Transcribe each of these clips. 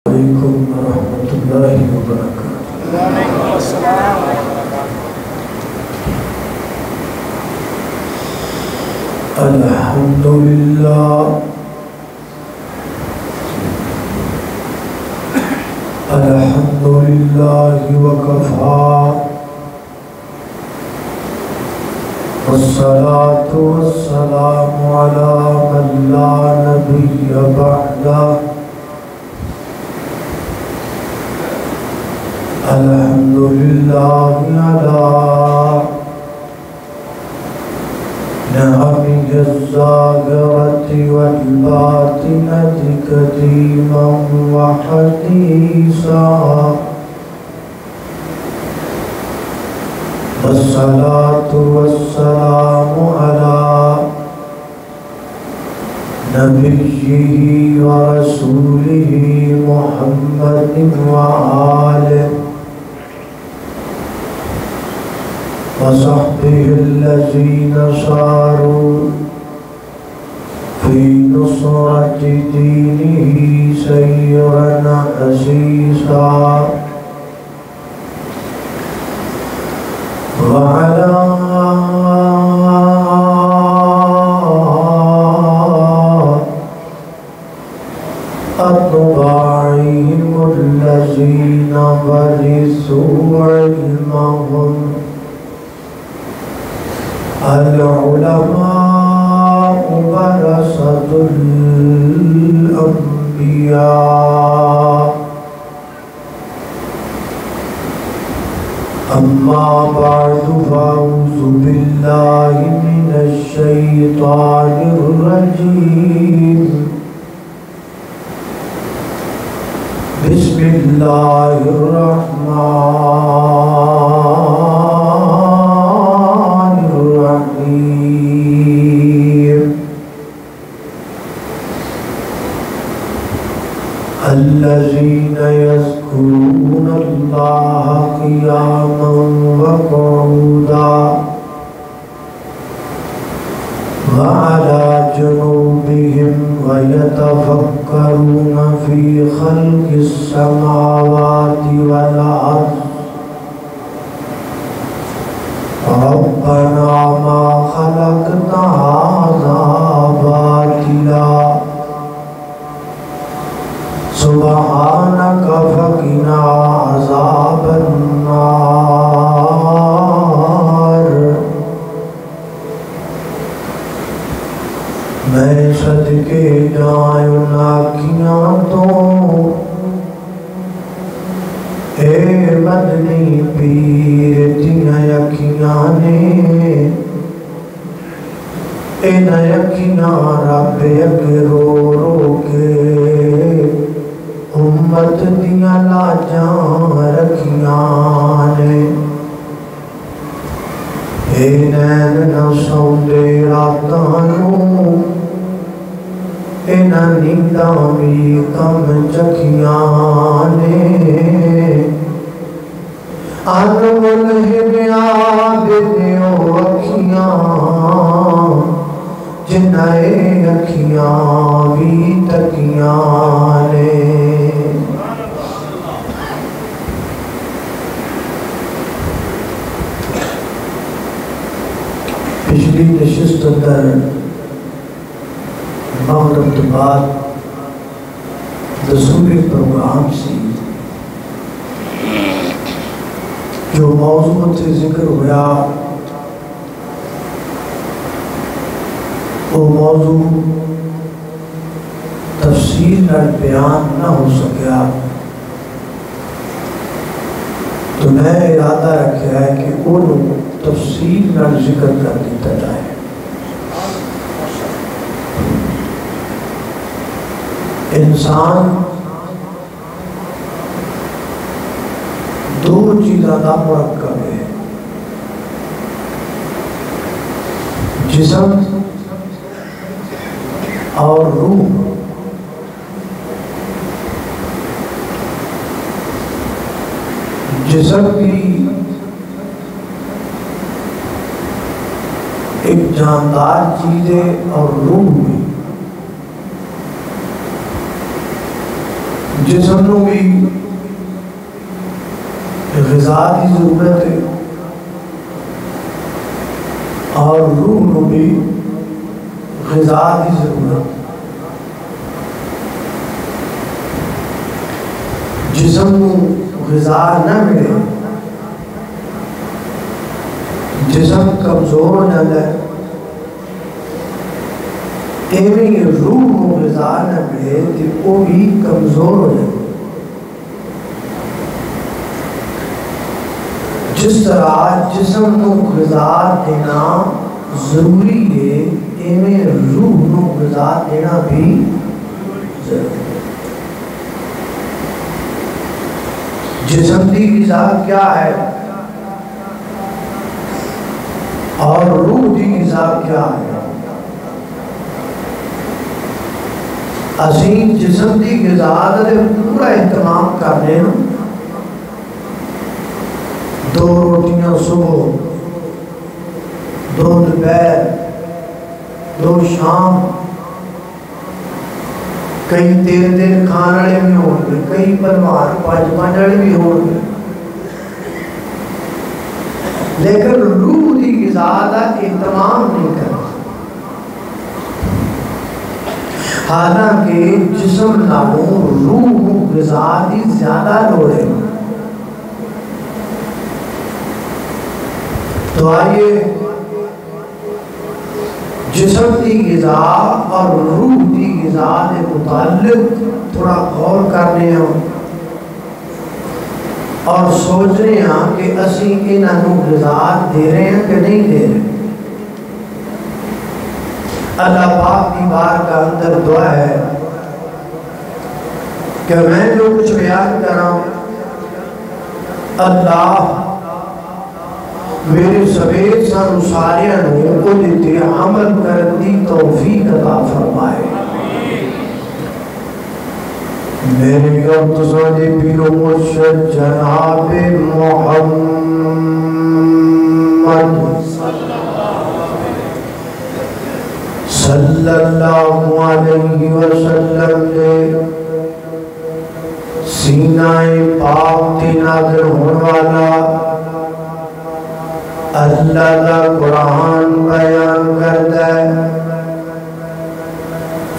علیکم ورحمۃ اللہ وبرکاتہ۔ وعلیکم السلام۔ الحمدللہ الحمدللہ وکفیٰ والصلاة والسلام علی من لا نبی بعدہ۔ الحمدللہ علی نعمه الظاهرة والباطنة قديما وحديثا، والصلاة والسلام على نبيه ورسوله محمد وآله وصحبه الذين صاروا في نصرة دينه سيرا أسيسا، وعلى أتباعهم الذين ورثوا علمهم، العلماء ورثة الأنبياء، أما بعد فأعوذ بالله من الشيطان الرجيم، بسم الله الرحمن الرحيم، الذين يذكرون الله قياما وقعودا وعلى جنوبهم ويتفكرون في خلق السماوات والأرض ربنا ما خلقت هذا باطلا سبحانك فقنا عذاب النار۔ میں صدقے جائیں ان آنکھیاں تو اے مدنی پیر تیاں یکیاں نے، ان یکیاں رب یک رو رو کے امت دیاں لاجاں رکھیاں نے، اے نین نہ سوندے راتاں نوں، اینا نینداں بھی کم چکھیاں نے، انمول ہمیاں دیو اکھیاں جنائے اکھیاں بھی تکیاں نے۔ پچھلی نشست اندر مغرب کے بعد دسویں پروگرام سی جو موضوع سے ذکر ہوا، وہ موضوع تفصیل نہ بیان نہ ہو سکیا، تو میں ارادہ رکھا ہے کہ انہوں تفصیل نہ ذکر کر دیتا جائے۔ انسان دو چیزاں کا مرکب ہے، جسم اور روح۔ جسم بھی ایک جاندار چیز ہے اور روح بھی، جسم نو بھی غذا کی ضرورت ہے اور روح نو بھی غذا کی ضرورت ہے۔ جسم نو غذا نہ ملے جسم کمزور ہو جاتا ہے، ایویں روح کو غذا نہ ملے تو وہ بھی کمزور ہو جائے۔ جس طرح جسم کو غذا دینا ضروری ہے، ایویں روح کو غذا دینا بھی ضروری ہے۔ جسم کی غذا کیا ہے اور روح کی غذا کیا ہے؟ اسی جسم کی غذا کا پورا اہتمام کرنے ہیں، 2 روٹیاں صبح، 2 دوپہر، 2 شام، کئی 3 کھان والے بھی ہو گئے، کئی پروار 5 والے بھی ہو گئے، لیکن روح کی غذا کا اہتمام نہیں کرنا۔ حالانکہ جسم نالوں روح غذا کی زیادہ لوڑ ہے۔ تو آئیے جسم کی غذا اور روح کی غذا کے متعلق تھوڑا غور کرنے ہیں اور سوچ رہے ہیں کہ اسی انہوں غذا دے رہے ہیں کہ نہیں دے رہے۔ اللہ پاک کی بار کا اندر دعا ہے کہ میں جو کچھ بیان کر رہا ہوں، اللہ میرے سبیر سان ساریاں کو دیتے عمل کرتی توفیق عطا فرمائے۔ میرے قبضہ پیر و مرشد جناب محمد صلی اللہ علیہ وسلم نے سینہ پاک تے نازل ہونے والا اللہ کا قرآن بیان کرتا ہے۔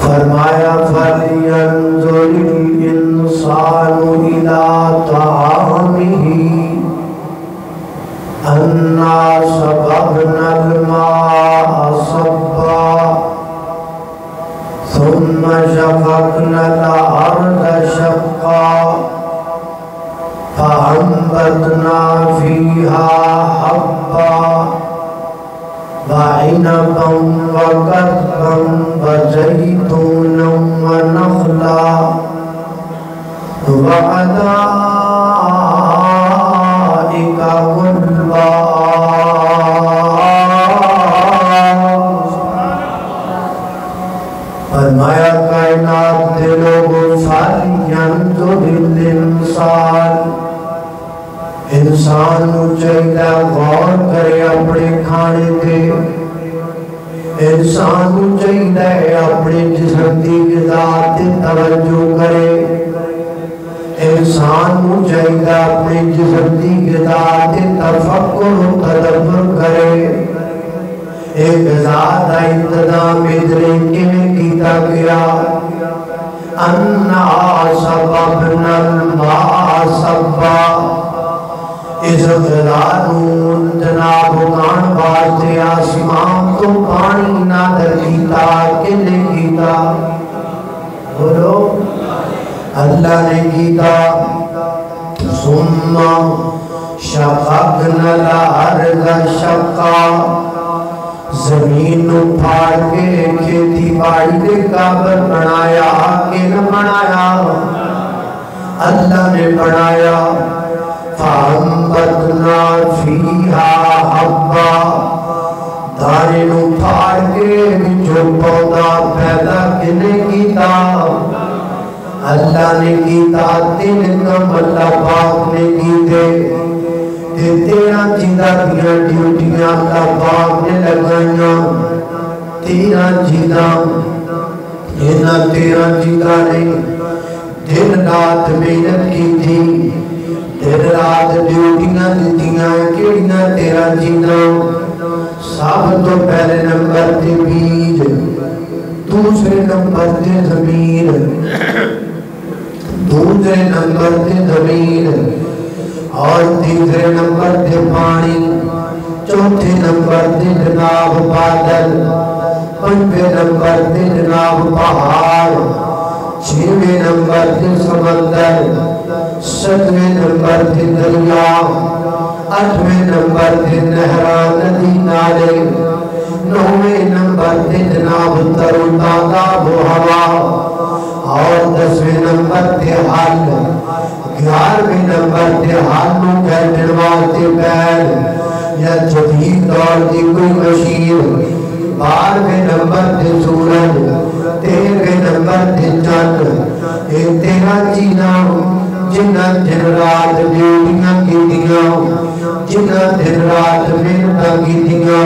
فرمایا فَلْيَنْظُرِ الْإِنسَانُ إِلَىٰ طَعَامِهِ أَنَّا صَبَبْنَا الْمَاءَ صَبًّا ثُمَّ شَقَقْنَا الْأَرْضَ شَقًّا فَأَنبَتْنَا فِيهَا حَبًّا وَعِنَبًا وَقَضْبًا وَزَيْتُونًا وَنَخْلًا وَحَدَائِقَ غُلْبًا۔ فرمایا کائنات دے لوگوں فَلْيَنْظُرِ الْإِنسَانُ، انسان نو چاہیے غور کرے اپنے کھانے تے، انسان نو چاہیے اپنے جسم کی غذا تے توجہ کرے، انسان نو چاہیے اپنے جسم کی غذا تے تفکر و تدبر کرے۔ ایک غذا دا انتظام ادھرے کیویں کیتا گیا، اَنَّا صَبَبْنَا الْمَاءَ صَبًّا، اس غذا نو جناب اگان واسطے آسمان تو پانی نازل کیتا، کنے کیتا؟ بولو اللہ نے کیتا۔ ثم شققنا الارض شقا، زمین نو پھاڑ کے کھیتی باڑی دے قابل بنایا، کن بنایا؟ اللہ نے بنایا۔ فَأَنبَتْنَا فِيهَا حَبًّا، دانے نو پھاڑ کے جو پودا پیدا کنے کیتا؟ اللہ نے کیتا۔ 3 کام اللہ پاک نے کیتے، 13 چیزاں دیا ڈیوٹیاں اللہ پاک نے لگائیاں، 13 چیزاں، 13 چیزاں نے دن رات محنت کی تھی دن رات ڈیوٹیاں دیتیاں کیڑیاں تیرا جینا سب تو پہلے نمبر تے بیج دوسرے نمبر تے زمین دوسرے نمبر تے زمین اور تیسرے نمبر تے پانی چوتھے نمبر تے جناب بادل پنجویں نمبر تے جناب پہاڑ چھویں نمبر تے سمندر ساتویں نمبر تے دریا آٹھویں نمبر تے نہران ندی نالے نویں نمبر تے جناب تر و تازہ و ہوا اور 10ویں نمبر تے حل 11ویں نمبر تے حالوں کہتے واسطے بیل یا جدید دور دی کوئی مشین 12ویں نمبر تے سورج 13ویں نمبر تے چاند اے تیرا جینا جنہ دن رات ڈیوٹیاں کی دیا جنہ دن رات محنت کی دیا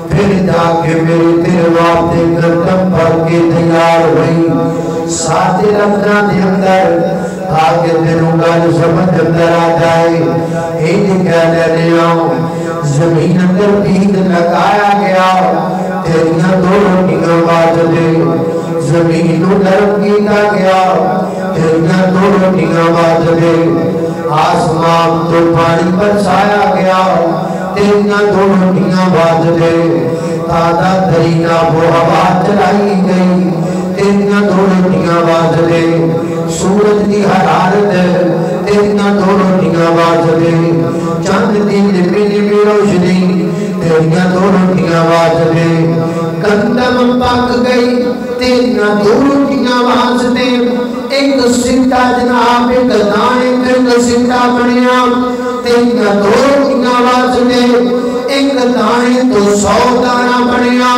پھر جا کے میرے تیرے واسطے گردم پر کے تیار ہوئی ساتھ رکھنا دے اندر تاکہ تینوں گل سمجھ اندر آ جائے ایک کہنے لے آؤں زمین اندر دید لگایا گیا تیریاں دو روٹیاں باز دے زمین نرم کیتا گیا تیریاں دو روٹیاں باز دے آسمان تو پانی برسایا گیا تیریاں دو روٹیاں باز دے تازہ ترین آب و ہوا چلائی گئی تیریاں دو روٹیاں باز دے سورج دی حرارت تیریاں دو روٹیاں باز دے چاند دی نمی نمی روشنی تیریاں دو روٹیاں باز دے گندم پک گئی تیریاں دو روٹیاں باز دے ایک سکتا جناب ایک دانے ایک سکتا بنیا تیریاں دو روٹیاں باز دے ایک دانے تو 100 دانا بنیا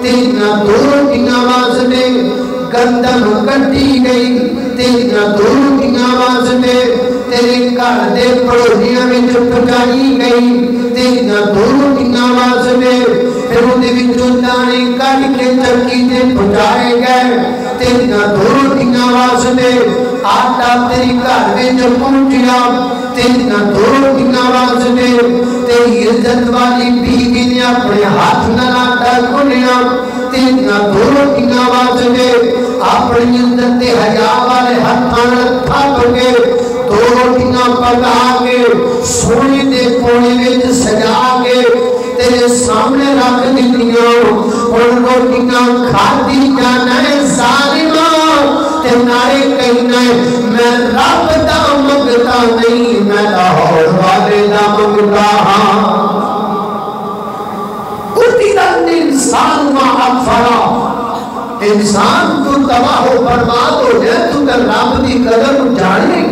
تیریاں دو روٹیاں باز دے گندم کٹی گئی تیریاں دو روٹیاں باز دے تیرے گھر دے پڑوسیاں وچ پکائی گئی تیریاں دو روٹیاں باز دے پھر اودے وچوں دانے کڈ کے چکی تے پہنچائے گئے تیریاں دو روٹیاں باز دے آٹا تیری گھر وچ پہنچیا تیریاں دو روٹیاں باز دے تیری عزت والی بیوی نے اپنے ہاتھ نال آٹا گھولیا تیریاں دو روٹیاں باز دے اپنی عزت تے حیا والے ہاتھاں نال تھپ کے دو روٹیاں پکا کے سونے دے کونے وچ سجا کے تیرے سامنے رکھ دتیاں ان روٹیاں کھادی جانا ہے ظالما تے نارے کہنا ہے میں رب دا منگتا نہیں میں لاہور والے دا منگتا ہاں قتل الانسان ما اکفرا انسان تو تباہ و برباد ہو جائے تو کہ رب دی قدر جانے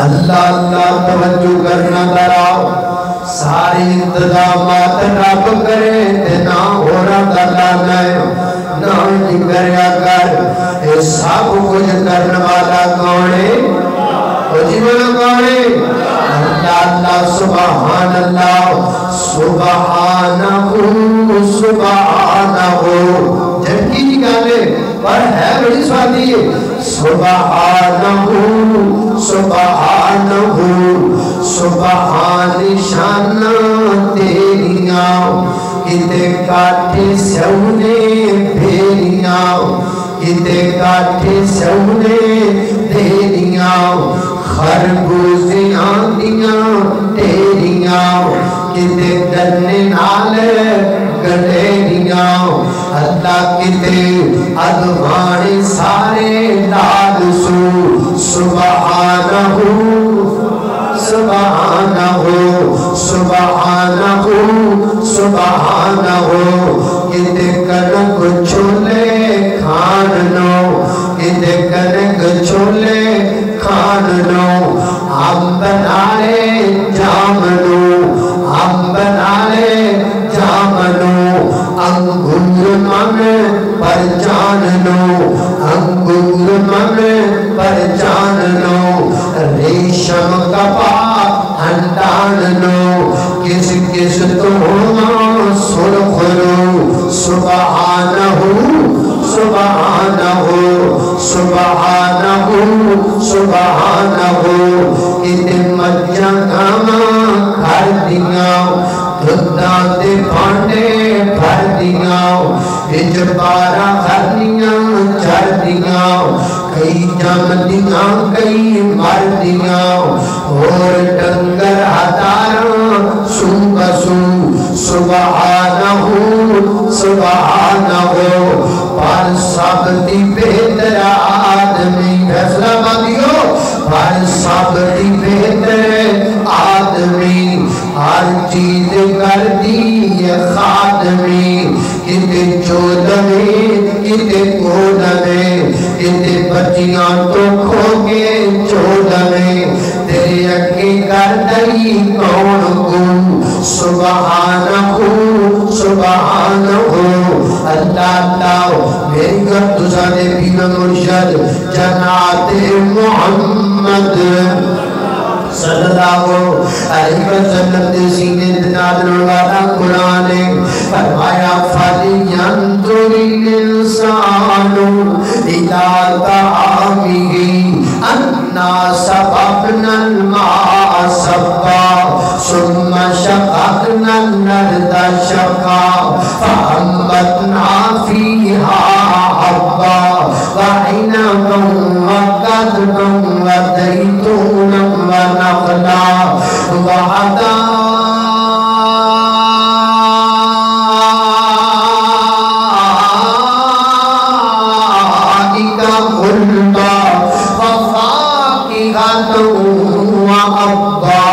اللہ اللہ توجہ کرنا دراؤ ساری انتظامات رب کرے تینا ہو رہا دلانا ہے نہ جگریا کر اے سب کچھ کرنے والا کونے جیونا کونے اللہ اللہ سبحان اللہ سبحانہو سبحانہو جھٹکی کی گانے پر ہے بڑی سوادی سبحانہو سبحانہو سبحان شان تیریاں کتے کاٹھے سونے پھیریاں کتے کاٹھے سونے تیریاں خرگوزیاں دیاں تیریاں کتے گنے نال گڑیریاں اللہ کتے ادوان سارے داد سو سبحانہو سبحانہو سبحانہو سبحانہو کتے کنک چھولے کھاننو کتے کنک چھولے کھاننو ہم بنالے جامنو ہم بنالے جامنو انگور من پر جاننو انگور من پر جاننو ریشم کپا ہنڈاننو کس کس تو سرخرو سبحانہو سبحانہو سبحانہو سبحانہو سبحانہو کتے مجھا گاما کھر دیاں دھداں دے پھانڈے بھر دیاں وچ بارہ خرنیاں چر دیاں کئی جم دیاں کئی مر دیاں اور ڈنگر ہزاراں سو بسو سبحانہو سبحانہو پر سب دی بہتر آدمی فیصلہ بادیو پر سب دی بہتر آدمی ہر چیز کر دی خادمی کتے چودھوے کتے کودھوے کتے بچیاں تو کھوگے چودھوے تیرے اکے کر دئی کون کو سبحانہو سبحانہو اللہ اللہ میری گردوزہ دے بین مرشد جنات محمد صلی اللہ علیہ وسلم دے سینے دنادن والا قرآن فرمایا فَلْيَنْظُرِ الْإِنسَانُ إِلَىٰ طَعَامِهِ أَنَّا صَبَبْنَا الْمَاءَ صَبًّا ثُمَّ شَقَقْنَا الْأَرْضَ شَقًّا فَأَنبَتْنَا فِيهَا حَبًّا وَعِنَبًا وَقَضْبًا وَزَيْتُونًا ونخلا وحدائق غلبا وفاكهة وأبا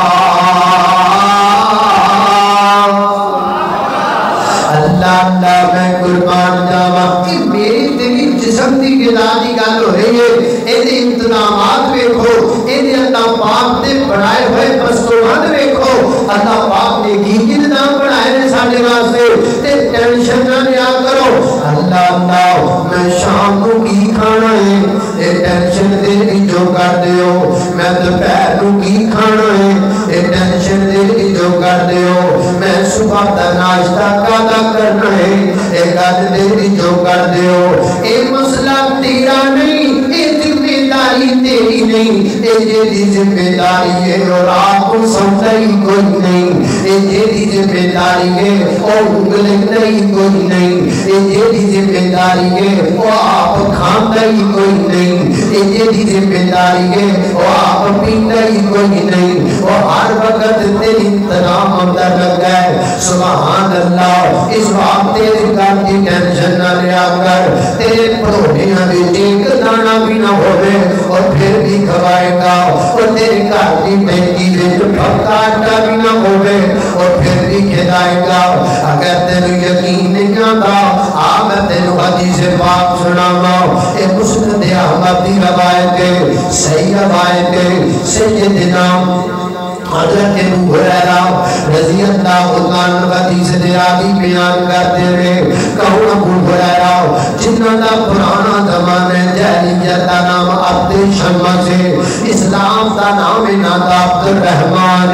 اللہ اللہ میں قربان جاوا کہ میری تیری جسم دی غذا دی گل ہو رہی ہے ایدے انتظامات دیکھو ایدے اللہ پاک نے بڑھائے ہوئے پستوہد دیکھو اللہ پاک نے کی نظام بڑھائے نے ساڑھے واسطے تے ٹینشن نہ لیا کرو اللہ اللہ میں شام کو کی کھانا ہے اے ٹینشن دے دی جو کر دیو میں دوپہر کو کی کھانا ہے اے ٹینشن دے دی جو کر دیو میں صبح دا ناشتہ کا کرنا ہے ایک آج دیری جو کر دیو اے مسئلہ تیرا نہیں اے ذمہ داری تیری نہیں اے جیدی ذمہ داری ہے اور آپ کو سمجھائی کوئی نہیں اے جیدی ذمہ داری ہے اور انگلک نہیں کوئی نہیں اے جیدی ذمہ داری ہے اور آپ کھاندائی کوئی نہیں اے جیدی ذمہ داری ہے اور آپ پیندائی کوئی نہیں اور ہر وقت تیری انتظام اندر لگ گئے سبحان اللہ اس وقت تیرے گھر کی ٹینشن نہ لیا کر تیرے پڑھوڑیاں بھی ایک دانا بھی نہ ہوئے اور پھر بھی کھوائے گا اور تیرے گھر کی بینکی بھی جو پھکا آٹا بھی نہ ہوئے اور پھر بھی کھلائے گا اگر تیرے یقین نہیں آتا آمد تیرے حدیث پاک سناما اے مسند احمد دی روایت صحیح روایت سیدنا حضرت ابو ہریرہ رضی اللہ عنہ حدیث دیابی بیان کرتے ہوئے کہوں ابو ہریرہ جنہاں دا پرانا زمانے جہلیت دا نام عبد شمع سے اسلام دا نام نادا عبد الرحمن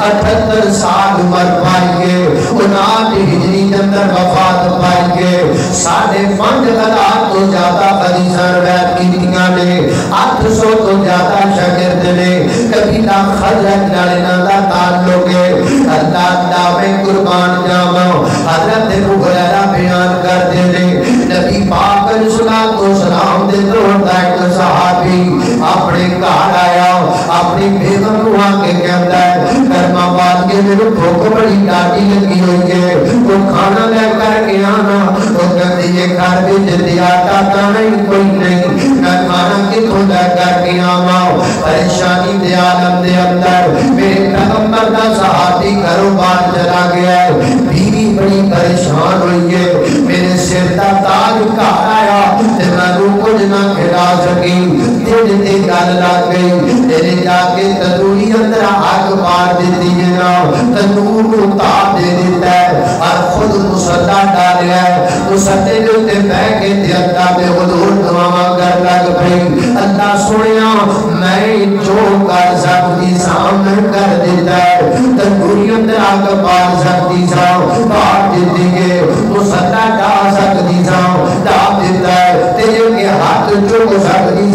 78 سال عمر پائیے 59 ہجری اندر وفات پائیے 5,500 تو زیادہ حدیثاں روایت کیتیاں نے 800 تو زیادہ شاگرد نے قبیلہ خزرج نال دا تعلق ہے اللہ اللہ میں قربان جاواں حضرت ابو ہریرہ بیان کرتے ہیں نبی پاک علیہ السلام دے دور دا ایک صحابی اپنے گھر آیا اپنی بیگم کو آ کے کہتا ہے کرما بات کے میرے بھوک بڑی ڈاٹی لگی ہوئی ہے وہ کھانا لے کر کے آنا وہ کہتے یہ گھر بھی جلدی آتا تھا نہیں کوئی نہیں میں کھانا کتوں لے کر کے آما پریشانی دے عالم دے اندر میرے پیغمبر کا صحابی گھروں بار چلا گیا ہے بیوی بڑی پریشان ہوئی ہے میرے سر دا تاج کہا آیا تے میں رو کچھ نہ کھلا سکی دل تے گل لگ گئی تیرے جا کے تندوری اندر آگ مار دیتی ہے نا تندور کو تاپ دے دیتا ہے اور خود مسلح ڈالیا ہے مسلح جو تے بہ کے تے اللہ میں حضور دعا کر لگ پئی اللہ سنیا میں جو کر سکتی سامنے کر دیتا ہے تندوری اندر آگ مار سکتی ساں مار دیتی ہے مسلح ڈال سکتی ساں ڈال دیتا ہے تیرے کے ہاتھ جو سکتی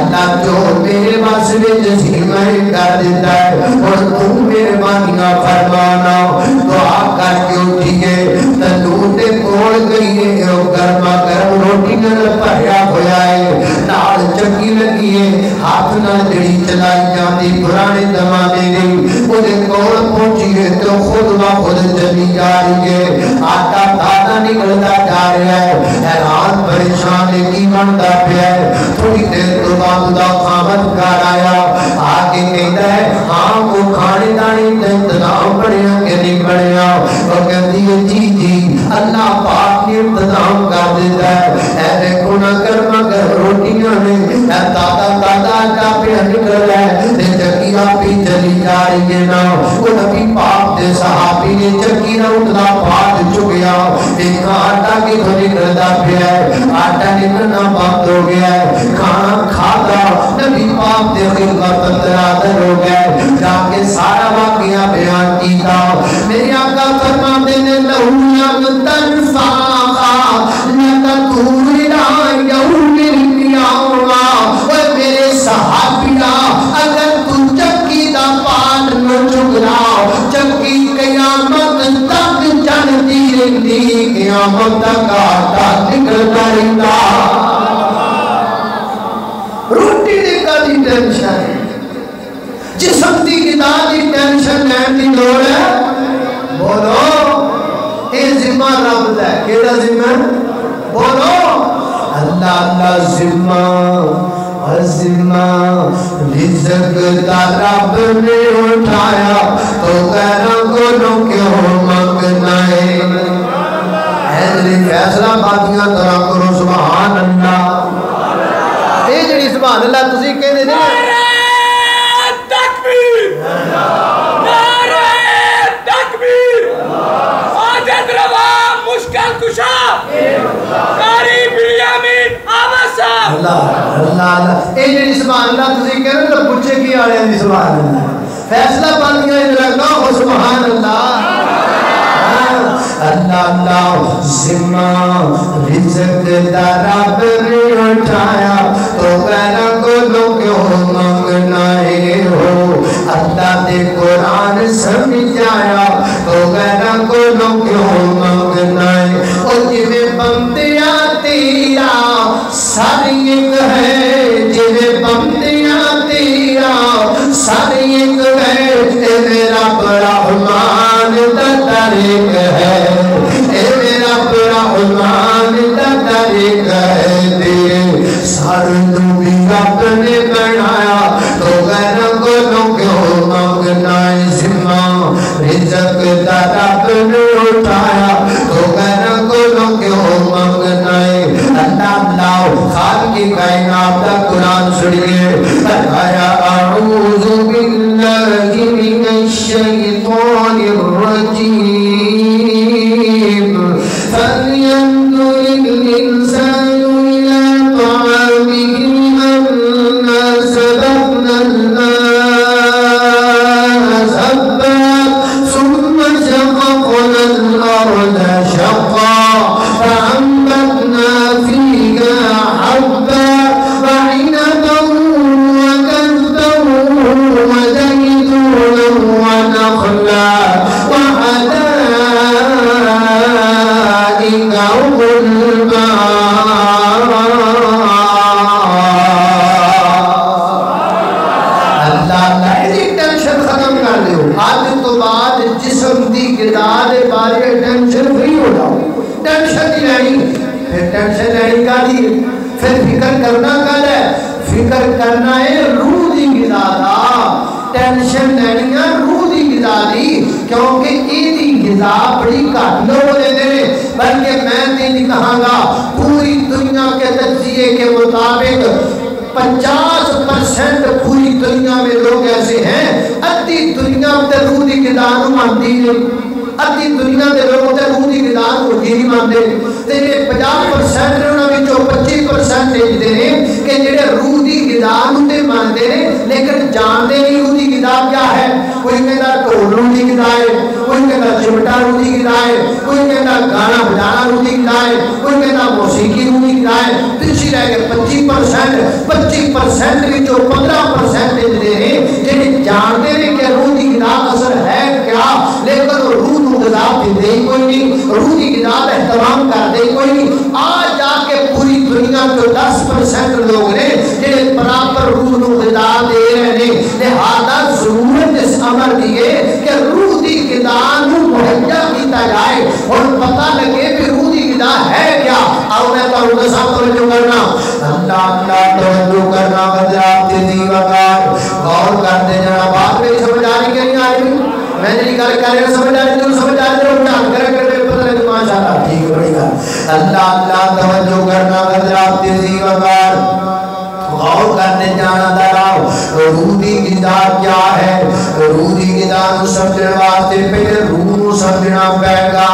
اللہ جو میرے واسطے جسی میں کر دیتا ہے اور تم میرے بانیاں فرمانا دعا کر کے اٹھیے تنور دے کوڑ گئی ہے اور گرما گرم روٹی نال بھریا ہویا ہے نال چکی لگی ہے ہاتھ نال جڑی چلائی جاتی پرانے زمانے دی وہ دے کوڑ پہنچی ہے تو خود و خود چلی جا رہی ہے آٹا تازہ نکلتا جا رہا ہے حیران پریشان کی بنتا پیا ہے تھوڑی دیر تو بعد دا خامد کر آیا آگے کہتا ہے ہاں وہ کھانے دانے کا انتظام بڑھیا کہ نہیں بڑھیا وہ کہتی ہے جی جی اللہ پاک نے انتظام کر دیتا ہے اے دیکھو نہ گرما گرم روٹیاں نے دادا دادا آٹا پہ نکل ہے چکیاں بھی چلی جا رہی ہے نا وہ نبی پاک دے صحابی نے چکی نہ اٹھنا پاٹ چکیا دیکھا آٹا کی تو نکلتا پیا ہے آٹا نکلنا بند ہو گیا ہے کھانا کھاتا نبی پاک دے خدمت اندر ہو گیا جا کے سارا واقعہ بیان کیتا میرے آقا فرماتے نے لہویم تنفاقا لتکورنا یوم القیامہ اور میرے صحابیہ اگر تو چکی دا پاٹ نہ چکرا چکی قیامت تک چلتی رہتی قیامت تک آٹا نکلتا رہتا روٹی دی کدی ٹینشن جسم دی غذا دی ٹینشن لین دی لوڑ ہے بولو اے ذمہ رب دا ہے کیڑا ذمہ بولو اللہ اللہ ذمہ اور ذمہ رزق دا رب نے اٹھایا تو غیروں کو نو کیوں مانگنا ہے ایدری فیصلہ باتیاں طرح کرو سبحان اللہ اے جڑی سبحان اللہ تسی کہنے دے اللہ اے جڑی سبحان اللہ تسی کہنے تو پوچھے کی آڑے ہیں سبحان اللہ فیصلہ بانیاں ادھر کہو سبحان اللہ اللہ اللہ ذمہ رزق دا رب نے اٹھایا تو غیروں کو لو کیوں مانگنا ہے ہو اللہ دے قرآن سمجھایا تو غیروں کو لو کیوں مانگنا ہے اور جویں بندیاں تیرا سر ایک ہے جویں بندیاں تیرا سر ایک ہے اے میرا بڑا رحمان دا طریق ہے اے میرا بڑا رحمان دا طریق ہے تیرے سر تو بھی رب نے بنایا تو غیروں کو لو کیوں مانگنا ہے ذمہ رزق دا رب نے اٹھایا تو غیروں کو لو کیوں مانگنا ہے اللہ اللہ خالق کی کائنات دا قرآن سنیے فرمایا اعوذ باللہ من الشیطان الرجیم فلینظر الانسان الى طعامه انا سبقنا الماء سبا ثم شققنا الارض شقا فأنبتنا فيها حبا وعنبا وكرما وزيتونا ونخلا وحدائق غلبا اللہ ایسی ٹینشن ختم کر دیو آج تو بعد جسم دی غذا دے بارے ٹینشن فری ہو جاؤ ٹینشن نہیں لینی پھر ٹینشن لینی کا دی پھر فکر کرنا کا ہے فکر کرنا ہے روح دی غذا دا ٹینشن لینی ہے روح دی غذا دی کیونکہ یہ دی غذا بڑی گھٹ لوگ لیتے ہیں بلکہ میں نہیں کہاں گا پوری دنیا کے تجزیے کے مطابق 50% پوری دنیا میں لوگ ایسے ہیں ادھی دنیا میں روح دی غذا نو مانتی نہیں ادھی دنیا دے لوگ تے روح دی غذا کو نہیں مانتے تے 50% انہاں وچوں 25% دے نے کہ جڑے روح دی غذا نو تے مانتے نے لیکن جانتے نہیں روح دی غذا کیا ہے کوئی کہتا ڈھول روح دی غذا ہے کوئی کہتا چمٹا روح دی غذا ہے کوئی کہتا گانا بجانا روح دی غذا ہے کوئی کہتا موسیقی روح دی غذا ہے پیچھے رہ گئے 25% دے دے کوئی نہیں، روح دی غذا دا اہتمام کر دے کوئی نہیں. آج جا کے پوری دنیا کو 10% لوگ نے جنہیں برابر روح نو غذا دے رہے ہیں. لہذا ضرورت اس امر دی ہے کہ روح دی غذا نو مہیا کیتا جائے اور پتہ لگے کہ روح دی غذا ہے کیا. اور میں تو ان سب توجہ کرنا، اللہ اللہ توجہ کرنا، حضرات دی وقار غور کرتے جنا. بات میری سمجھ آ رہی کہ نہیں آ رہی؟ میں نے نکال کر رہے سمجھ آ رہی تو سمجھ آ رہی تو جان کر پتہ لگے ماشاءاللہ ٹھیک ہے بڑی بات. اللہ اللہ توجہ کرنا، حضرات دی وقار غور کرنے جانا دراؤ. روح دی غذا کیا ہے؟ روح دی غذا نو سمجھنے واسطے پہلے روح نو سمجھنا پائے گا.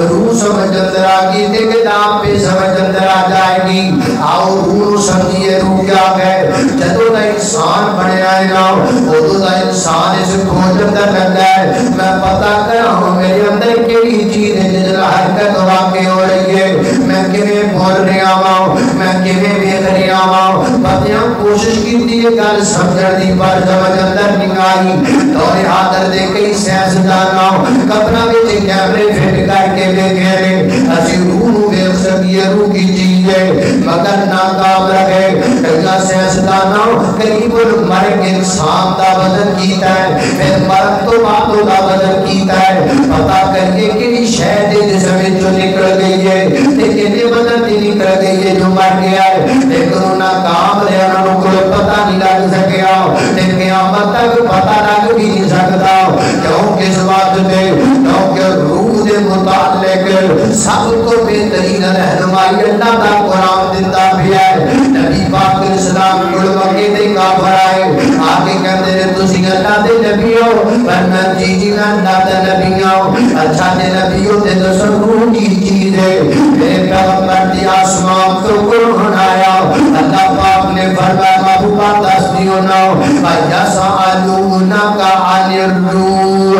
روح سمجھ اندر آ گئی تے کتاب پہ سمجھ اندر آ جائے گی. آؤ روح نو سمجھیے روح کیا ہے. جدوں دا انسان بنے آئے گا ادوں دا انسان اس کھوج اندر لگا ہے میں پتہ کراں میرے اندر کیڑی چیز ہے جس نال حرکت واقع ہو رہی ہے، میں کیویں بول رہا ہاں، میں کیویں ویکھ رہا ہاں. پتیاں کوشش کی گل سمجھن دی پر سمجھ اندر نہیں آئی. دور حاضر دے کئی سیاستداناں قبراں وچ کیمرے فٹ کر کے ویکھے نے اسی روح نو ویکھ سکیے روح کی چیز ہے مگر ناکام رہے. کئی سیاستداناں قریب مر کے انسان دا بدن کیتا ہے پھر مرد تو بعد دا بدن کیتا ہے. پتہ کریے کہ شے دے جسم وچوں نکل گئی ہے تے کنے بدن دی نکل گئی ہے جو مر گیا ہے لیکن ناکام رہے انہوں کو پتہ نہیں لگ سکیا. لیکن قیامت تک پتہ لگ بھی نہیں سکتا. کیوں کس بات پہ؟ کیونکہ روح دے متعلق سب کو بہترین رہنمائی اللہ کا قرآن دیتا بھی ہے. نبی پاک اسلام کل مکے دے کافر آئے آگے کہتے ہیں تسی اللہ دے نبی ہو ورنہ جی اللہ دے نبی ہو. اچھا دے نبی ہو تے تو سب روح کی چیز ہے. میرے پیغمبر دی آسمان تو قرآن آیا اللہ پاک نے فرمایا محبوبہ تسلیو ناو یسألونک عن الروح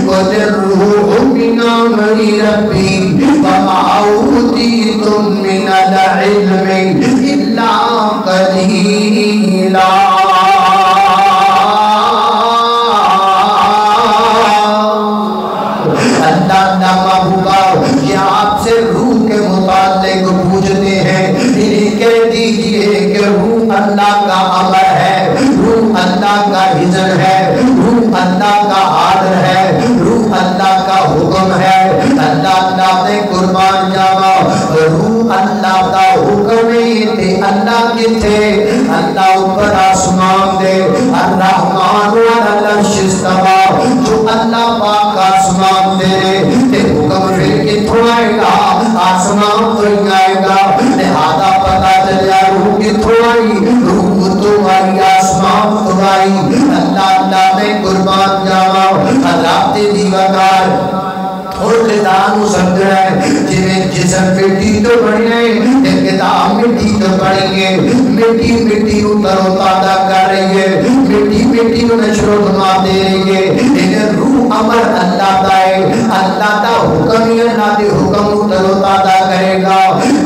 قل الروح من امر ربی وما اوتیتم من العلم الا قلیلا. اللہ محبوبہ یہ آپ سے روح کے متعلق پوچھتے ہیں انہیں کہہ دیجئے کہ روح اللہ کا امر ہے، روح اللہ کا اذن ہے، روح اللہ کا آرڈر ہے، روح اللہ کا حکم ہے. اللہ نے قربان جاوا روح اللہ کا حکم تے اللہ کے تھے اللہ اوپر آسمان دے الرحمن علی العرش استوى جو اللہ پاک آسمان دے تے حکم پھر کتھوں آئے گا؟ آسمان تو ہی آئے گا. لہذا پتا چلیا روح کتھوں آئی؟ روح تو آئی آسمان تو آئی. اللہ نے قربان جاوا حضرات دی وقار اور کتاب سمجھ رہا ہے جنہیں جسم مٹی تو بڑی ہے ایک کتاب مٹی تو بڑی ہے مٹی مٹی اتر و تازہ کر رہی ہے مٹی مٹی نشر و نما دے رہی ہے. لیکن روح امر اللہ کا ہے اللہ کا حکم ہی اللہ کے حکم اتر و تازہ کرے گا.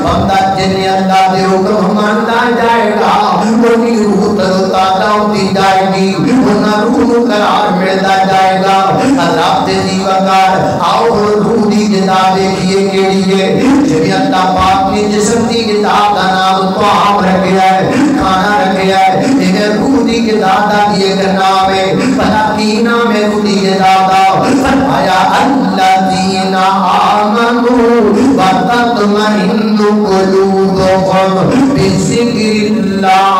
بندہ جنہیں اللہ کے حکم مانتا جائے گا وہی روح اتر و تازہ ہوتی جائے گی ورنہ روح قرار ملتا جائے گا. حضرات دی وقار آؤ روح دی غذا دیکھیے کیڑی ہے. جب اللہ پاک نے جسم دی غذا کا نام طعام رکھا ہے کھانا رکھا ہے لیکن روح دی غذا دا یہ نام ہے بھلا کی نام ہے روح دی غذا دا؟ فرمایا الذین آمنوا وتطمئن قلوبهم بذکر اللہ.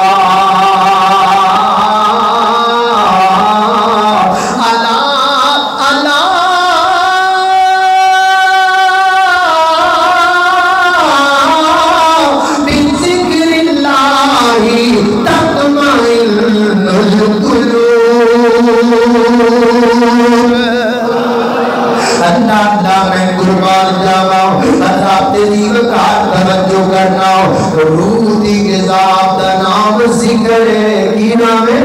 روح دی غذا دا نام ذکر ہے. کی نام ہے؟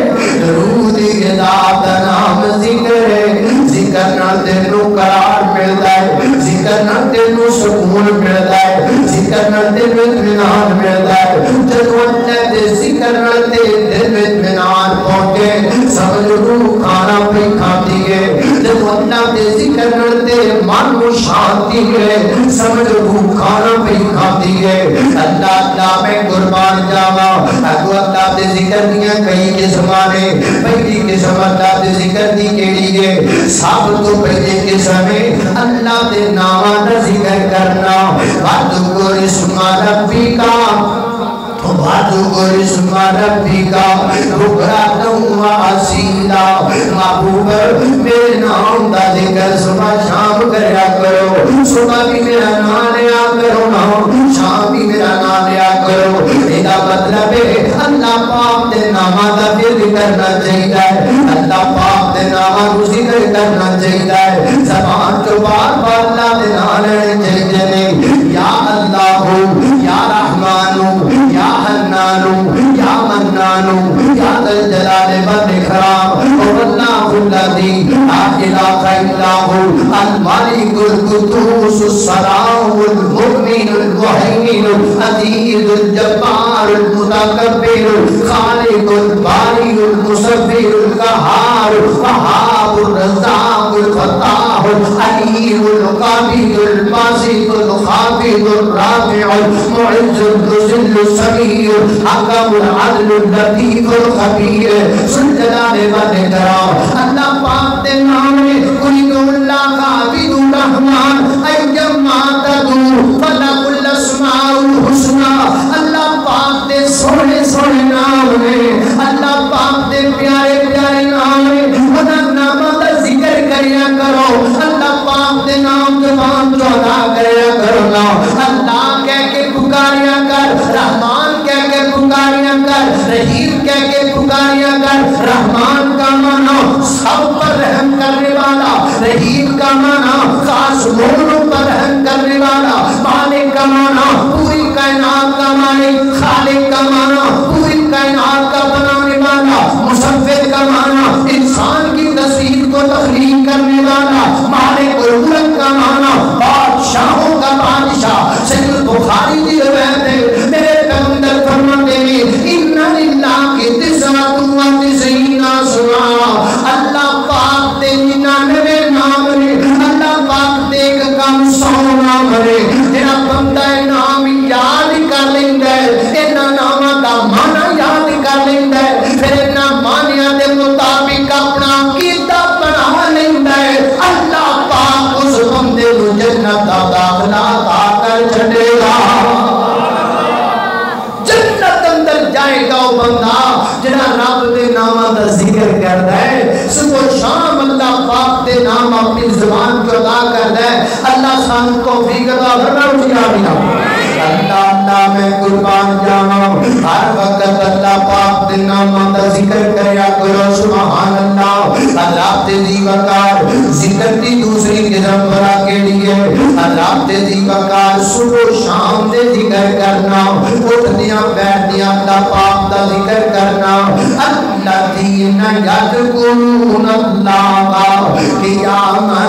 روح دی غذا دا نام ذکر ہے. ذکر نال دل نو قرار ملتا ہے، ذکر نال دل نو سکون ملتا ہے، ذکر نال دل میں اطمینان ملتا ہے. جب اللہ دے ذکر نال دل میں اطمینان پہنچے سمجھ روح کھانا پہ کھاتی ہے. جب اللہ دے ذکر نال من کو شانت مانگی ہے سمجھو وہ کھانا پہ کھاتی ہے اللہ اللہ میں قربان جاوا اگو اللہ دے ذکر دیا کئی قسمانے پہلی قسم اللہ دے ذکر دی کیڑی ہے سب تو پہلے قسم ہے اللہ دے نام دا ذکر کرنا وَذْكُرِ اسْمَ رَبِّكَ وَذْكُرِ اسْمَ رَبِّكَ بُكْرَةً وَأَصِيلًا محبوب میرے نام دا ذکر صبح شام کریا کرو صبح بھی میرا نام لیا کرو نا شام بھی میرا نام لیا کرو ایدہ مطلب ہے اللہ پاک دے نامہ دا ذکر کرنا چاہیے اللہ پاک دے نامہ کو ذکر کرنا چاہیے زبان تو بار بار اللہ دے نام لینے چاہیے یا اللہ یا رحمان یا حنان یا منان یا ذل جلال والاکرام واللہ الذی لا الہ الا هو الملک القدوس السلام المؤمن المہیمن العزیز الجبار المتکبر خالق الباری المصور القہار الوہاب الرزاق الفتاح العلیم القابض الباسط الخافض الرافع المعز الذل السمیع حکم العدل اللطیف الخبیر ذل جلال والاکرام اللہ پاک دے نام میں قل اللہ قابض الرحمن ایما تدعو فلہ الاسماء الحسنى اللہ پاک دے سونے سونے نام میں اللہ پاک دے پیارے پیارے نام میں انہاں نامہ دا ذکر کریا کرو اللہ پاک دے نام زبان جو ادا کریا کرو نا اللہ کہہ کے پکاریا کر رحمان کہہ کے پکاریا کر رحیم کہہ کے پکاریا کر رحمان کا معنی سب پر رحم کرنے والا رحیم کا معنی خاص مومنوں پر رحم کرنے والا مالک کا معنی پوری کائنات کا مالک خالق کا معنی پوری کائنات کا بنانے والا مصور کا معنی انسان کی تصویر کو تخلیق کرنے والا مالک الملک کا معنی بادشاہوں کا بادشاہ سید بخاری کی روایت ہے میرے پیغمبر فرماتے ہیں ان للہ کی تسعۃ و تسعین اسماء اللہ پاک دے 99 نام نے اللہ پاک دے کم 100 نام نے جڑا بندہ نام یاد کر لیندا ہے انہاں ناماں دا معنی یاد کر لیندا ہے پھر انہاں معنیاں دے مطابق اپنا عقیدہ بنا لیندا ہے اللہ پاک اس بندے نو جنت دا داخلہ عطا کر چھڈے گا جنت اندر جائے گا وہ بندہ جڑا رب دے ناماں دا ذکر کردا ہے صبح شام اللہ پاک دے نام اپنی زبان کو ادا کردا ہے اللہ سان توفیق عطا فرمائے آمین اللہ اللہ میں قربان جاواں ہر وقت اللہ پاک دے ناماں دا ذکر کریا کرو سبحان اللہ اللہ تے دی وقار ذکر دی دوسری قسم برا کیڑی ہے اللہ تے دی وقار صبح شام دے ذکر کرنا اٹھدیاں بیٹھدیاں اللہ پاک دا ذکر کرنا الذین یذکرون اللہ قیاما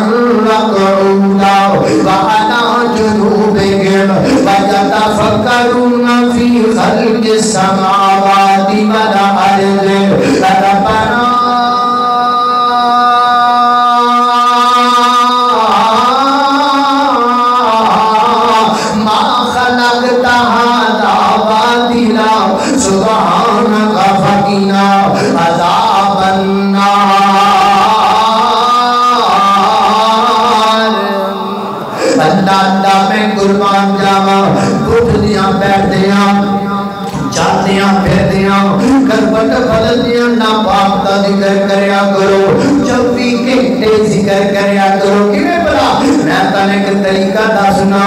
وقعودا وعلی جنوبہم ویتفکرون فی خلق السماوات والارض ربنا ما خلقت هذا باطلا سبحانك فقنا عذاب النار اللہ اللہ میں قربان جاواں اٹھدیاں بیٹھدیاں چاہدیاں پھردیاں کربت بدلدیاں نا پاک دا ذکر کریا کرو 24 گھنٹے ذکر کریا کرو کیویں بلا میں تانے ایک طریقہ دسنا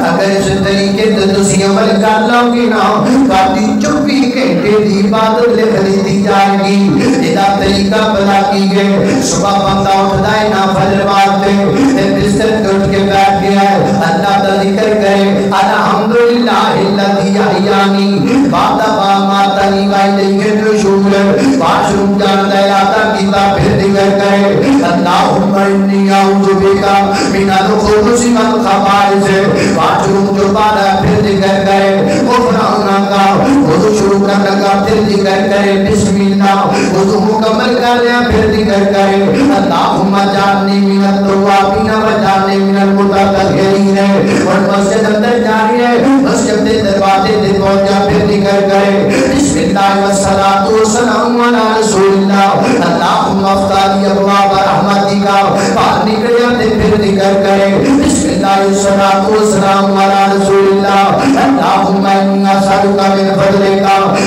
اگر اس طریقے تے تسی عمل کر لو گے نا تہاڈی 24 گھنٹے دی عبادت لکھ دتی جائے گی ایدا طریقہ بلا کی گئے صبح بندہ اٹھدا ہے نا فجر واسطے تے بستر تے اٹھ کے بیٹھ گیا ہے اللہ دا ذکر کرے الحمدللہ الذی احیانی بعد ما ماتنی وإلیہ النشور واش جانتا ہے آتا کیتا پھر ذکر کرے اللہم انی اعوذ بک من الخبث والخبائث واش جو بعد پھر ذکر کرے غفران کا وضو شروع کرنے کا پھر ذکر کرے بسم اللہ وضو مکمل کر لیا پھر ذکر کرے اللہم جعلنی من التوابین وجعلنی من المتطہرین اور مسجد اندر جا رہی ہے مسجد کے دروازے دے پہنچا پھر ذکر کرے بسم اللہ والصلاۃ والسلام علی رسول اللہ اللہم افتح لی ابواب رحمتک باہر نکلیا تے پھر ذکر کرے بسم اللہ والصلاۃ والسلام علی رسول اللہ اللہم انی اسالک من فضلک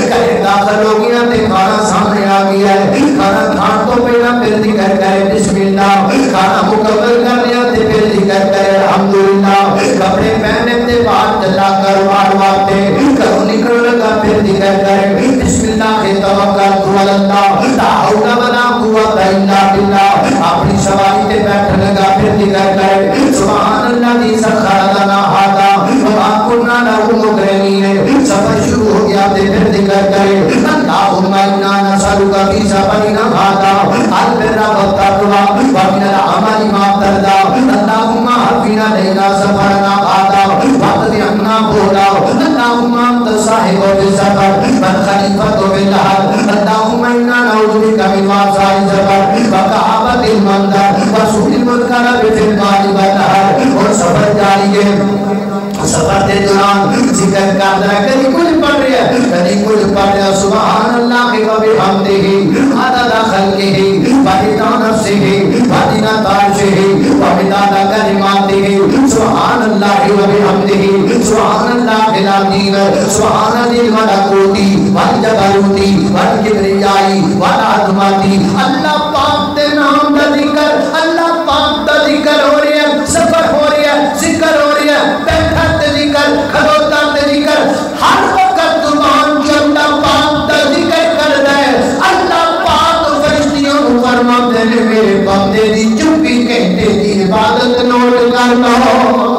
کہ داخل ہو گیا تے کھانا سامنے آ گیا ہے کھانا کھان تو پہلا پھر ذکر کرے بسم اللہ کھانا مکمل کر لیا تے پھر ذکر کرے الحمدللہ کپڑے پہنے تے باہر چلا کر وارتے گھروں نکل لگا پھر ذکر کرے بسم اللہ کے توکلت علی اللہ لا حول ولا قوت الا باللہ اپنی سواری تے بیٹھ لگا پھر ذکر کرے سبحان اللہ دی سخر لنا ھذا وما كنا له مقرنین سفر شروع ہو گیا تے پھر ذکر کرے اللہم انا نسألک فی سفرنا ھذا البر والتقوی ومن العمل ما ترضى اللہم اهدنا لینا سفرنا ھذا واقض عنا بولا اللہم انت صاحب بالسفر والخلیفۃ بالحق اللہم انا نعوذ بک من وعثاء السفر وکآبۃ المنظر وسوء المنکر فی المال والنہر اور سفر جاری ہے سفر کے دوران ذکر کرتا ہے کبھی کچھ پڑھ رہا ہے کبھی کچھ پڑھ رہا ہے سبحان اللہ و بحمدہ عدد خلقہ ورضا نفسہ وزنۃ عرشہ ومداد کلماتہ سبحان اللہ و بحمدہ سبحان اللہ العظیم سبحان ذی الملکوت والجبروت والکبریاء والعظمت اللہ پاک کے نام کا ذکر اللہ پاک کا ذکر ہو رہا ہے سفر ہو رہا ہے ذکر ہو رہا ہے بیٹھا ذکر کھڑوتا ذکر ہر وقت زبان کی اللہ پاک کا ذکر کر رہا ہے اللہ پاک فرشتیوں کو فرماتے ہیں میرے بندے دی چپی کہتے دی عبادت نوٹ کر لو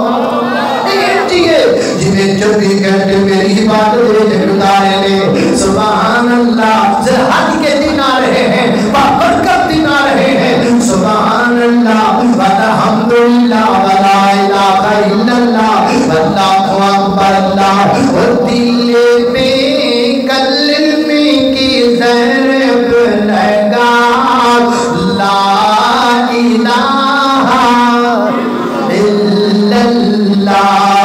جنہیں چوبی گھنٹے میری عبادت دے گزارے نے سبحان اللہ حج کے دن آ رہے ہیں برکت دن آ رہے ہیں سبحان اللہ والحمدللہ ولا الہ الا اللہ واللہ اکبر اللہ اور دل میں کلمے کی ضرب لگا لا الہ الا اللہ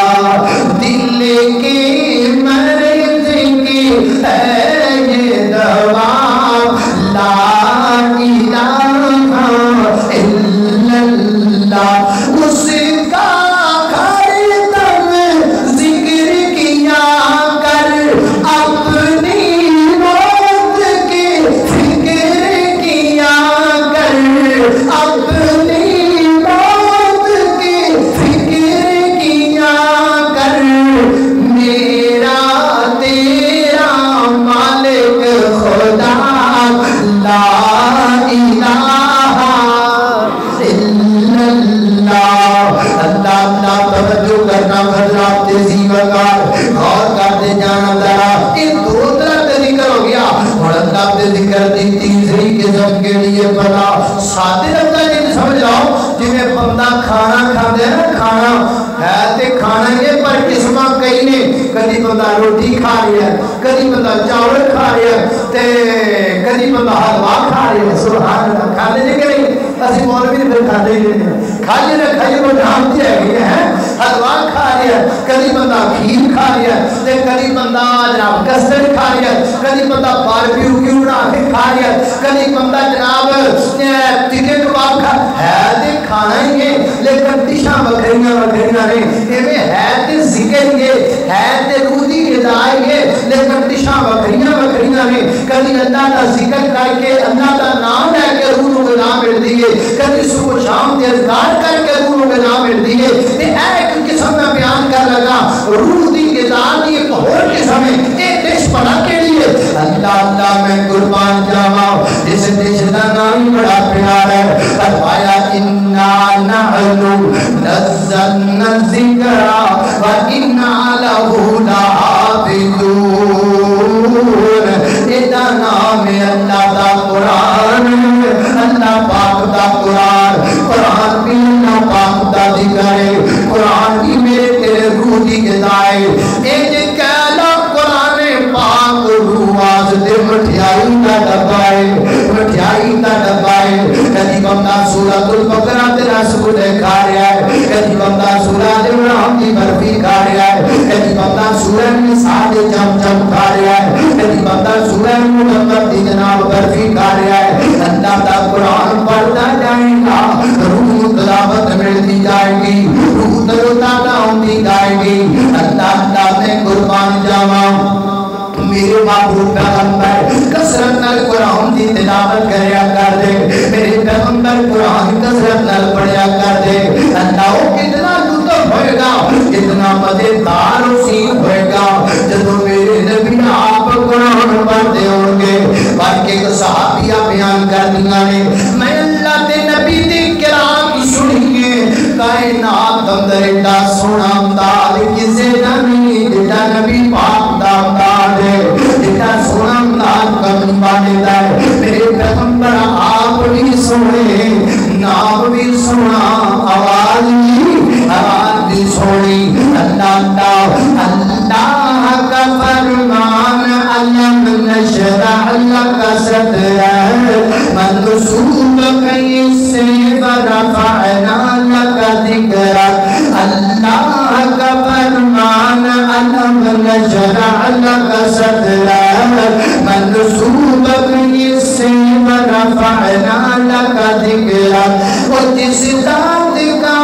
کدی بندہ روٹی کھا رہا ہے کدی بندہ چاول کھا رہا ہے کدی بندہ حلوا کھا رہا ہے سبحان اللہ کھانے لے کے نہیں اسی مولوی نے پھر کھانے لے لیں کھانے نہ کھائیے وہ جانتے ہیں حلوا کھا رہا ہے کدی بندہ کھیر کھا رہا ہے کدی بندہ جناب کسٹرڈ کھا رہا ہے کدی بندہ باربیکیو بنا کے کھا رہا ہے کدی بندہ جناب ٹکے کباب کھا ہے کھانا ہی ہے لیکن ڈشاں بکریاں نہیں ہے تے ذکر یہ ہے تے روح دی غذائی ہے لیکن ڈشاں بکریاں نہیں کبھی اللہ کا ذکر کر کے اللہ کا نام لے کے روح کو غذا ملتی ہے کبھی صبح شام کے اذکار کر کے روح کو غذا ملتی ہے تے ایک قسم میں بیان کر لگا روح دی غذا دی ایک اور قسم ہے ایک ڈش بنا کے لیے اللہ اللہ میں قربان جاواں جس ڈش کا نام بڑا پیارا ہے فرمایا انا نحن نزلنا الذکر وانا لہ لحافظون ادا نام اللہ دا قرآن اللہ پاک دا قرآن بھی اللہ پاک دا ذکر ہے قرآن بھی میرے تیرے روح دی غذا ہے اے کہلا قرآن پاک روح واسطے مٹھائی دا ڈبہ ہے کدی بندہ سورۃ البقرہ تے رس کو کھا رہا ہے کدی بندہ سورۃ الرحمن دی برفی کھا رہا ہے، کدی بندہ سورہ نساء دے چمچم کھا رہا ہے، کدی بندہ سورہ محمد دی جناب برفی کھا رہا ہے۔ اللہ دا قرآن پڑھتا جائے گا، روح تلاوت ملتی جائے گی، روح تروتازہ ہوتی جائے گی۔ اللہ نے قربان جاواں میرے محبوب پیغمبر کثرت نال قرآن دی تلاوت کریا کر دے، میرے پیغمبر قرآن کثرت نال پڑھیا کر دے۔ اللہ کتنا لطف ہوئے گا، کتنا مزیدار سین ہوئے گا جدو میرے نبی آپ قرآن پڑھتے ہوں گے۔ بلکہ ایک صحابیہ بیان کر دیا نے، میں اللہ دے نبی دی کرام سنیے، کائنات اندر ایڈا سونا امداد کسے نہیں جڑا نبی پاک دا امداد ہے، جڑا سونا امداد کم بانے دا ہے۔ میرے پیغمبر آپ بھی سونے، نام بھی سونا، آواز بھی سونی۔ اللہ کا فرمان علم نشرح لک صدرک منصوب قیس سے ورفعنا لک ذکرک۔ اللہ کا فرمان علم نشرح لک صدرک منصوب قیس سے ورفعنا لک ذکرک۔ اور جس ذات کا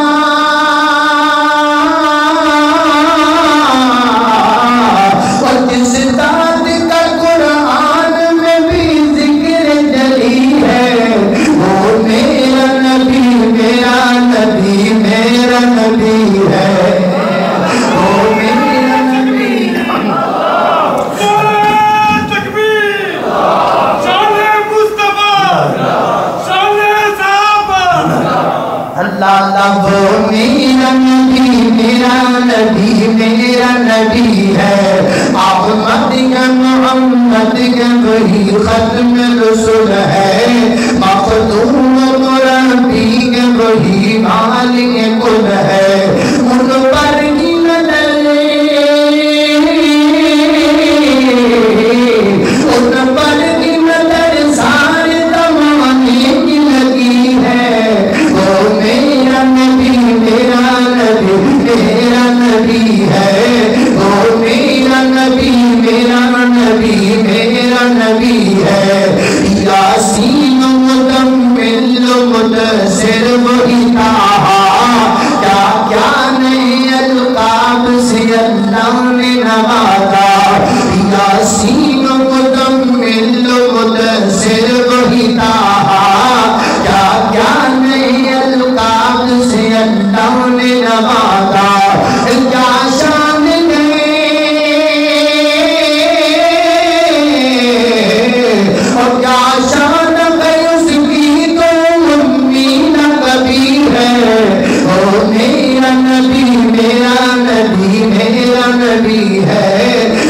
میرا نبی ہے، احمد کا محمد کا وہی ختم رسول ہے، مخدوم مربی کا وہی مالک کل ہے۔ ان پر کی نظر، ان پر کی نظر سارے زمانے کی لگی ہے۔ وہ میرا نبی، میرا نبی، میرا نبی ہے، وہ میرا نبی، میرا نبی، میرا نبی ہے۔ یاسین مدمل مدثر وہی طٰہٰ، کیا کیا نئے القاب سے اللہ نے نوازا۔ یاسین مدمل مدثر وہی طٰہٰ، کیا کیا نئے القاب سے اللہ نے نوازا۔ کیا شان ہے اور کیا شان ہے اس کی تو امید کبھی ہے۔ وہ میرا نبی، میرا نبی، میرا نبی ہے،